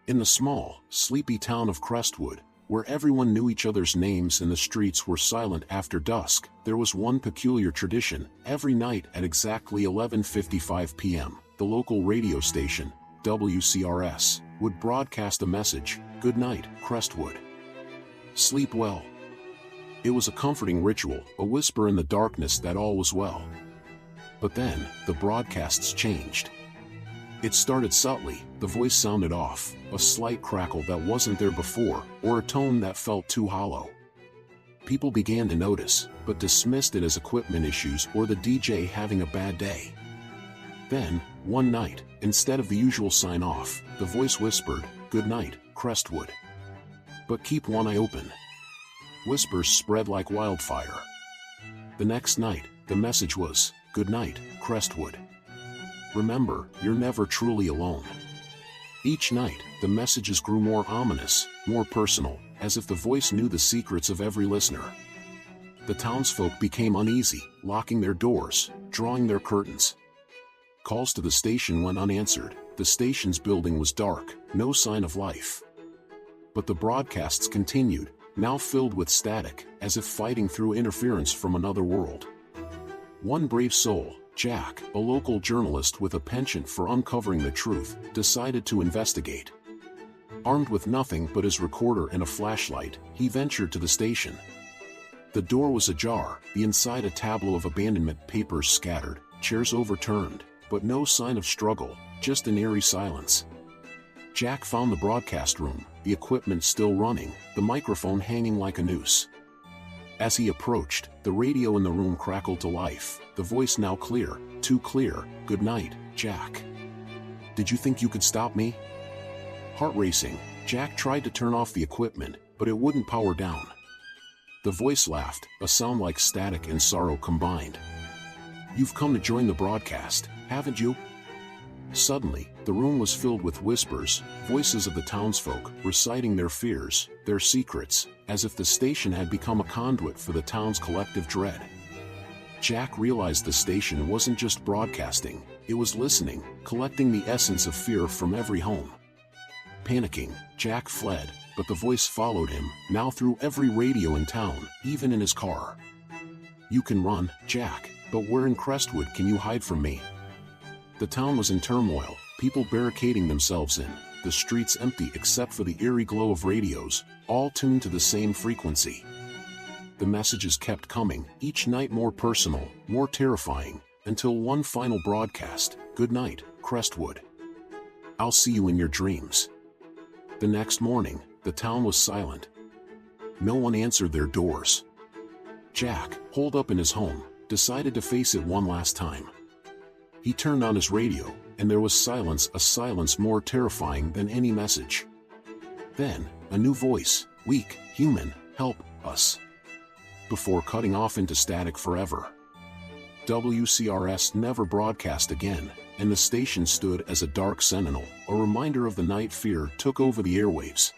In the small, sleepy town of Crestwood, where everyone knew each other's names and the streets were silent after dusk, there was one peculiar tradition. Every night at exactly 11:55 p.m., the local radio station, WCRS, would broadcast a message: "Good night, Crestwood. Sleep well." It was a comforting ritual, a whisper in the darkness that all was well. But then, the broadcasts changed. It started subtly. The voice sounded off, a slight crackle that wasn't there before, or a tone that felt too hollow. People began to notice, but dismissed it as equipment issues or the DJ having a bad day. Then, one night, instead of the usual sign-off, the voice whispered, "Good night, Crestwood. But keep one eye open." Whispers spread like wildfire. The next night, the message was, "Good night, Crestwood. Remember, you're never truly alone." Each night, the messages grew more ominous, more personal, as if the voice knew the secrets of every listener. The townsfolk became uneasy, locking their doors, drawing their curtains. Calls to the station went unanswered. The station's building was dark, no sign of life. But the broadcasts continued, now filled with static, as if fighting through interference from another world. One brave soul, Jack, a local journalist with a penchant for uncovering the truth, decided to investigate. Armed with nothing but his recorder and a flashlight, he ventured to the station. The door was ajar, the inside a tableau of abandonment, papers scattered, chairs overturned, but no sign of struggle, just an eerie silence. Jack found the broadcast room, the equipment still running, the microphone hanging like a noose. As he approached, the radio in the room crackled to life, the voice now clear, too clear. "Good night, Jack. Did you think you could stop me?" Heart racing, Jack tried to turn off the equipment, but it wouldn't power down. The voice laughed, a sound like static and sorrow combined. "You've come to join the broadcast, haven't you?" Suddenly, the room was filled with whispers, voices of the townsfolk, reciting their fears, their secrets, as if the station had become a conduit for the town's collective dread. Jack realized the station wasn't just broadcasting, it was listening, collecting the essence of fear from every home. Panicking, Jack fled, but the voice followed him, now through every radio in town, even in his car. "You can run, Jack, but where in Crestwood can you hide from me?" The town was in turmoil, people barricading themselves in, the streets empty except for the eerie glow of radios, all tuned to the same frequency. The messages kept coming, each night more personal, more terrifying, until one final broadcast: "Good night, Crestwood. I'll see you in your dreams." The next morning, the town was silent. No one answered their doors. Jack, holed up in his home, decided to face it one last time. He turned on his radio, and there was silence, a silence more terrifying than any message. Then, a new voice, weak, human, "Help us," before cutting off into static forever. WCRS never broadcast again, and the station stood as a dark sentinel, a reminder of the night fear took over the airwaves.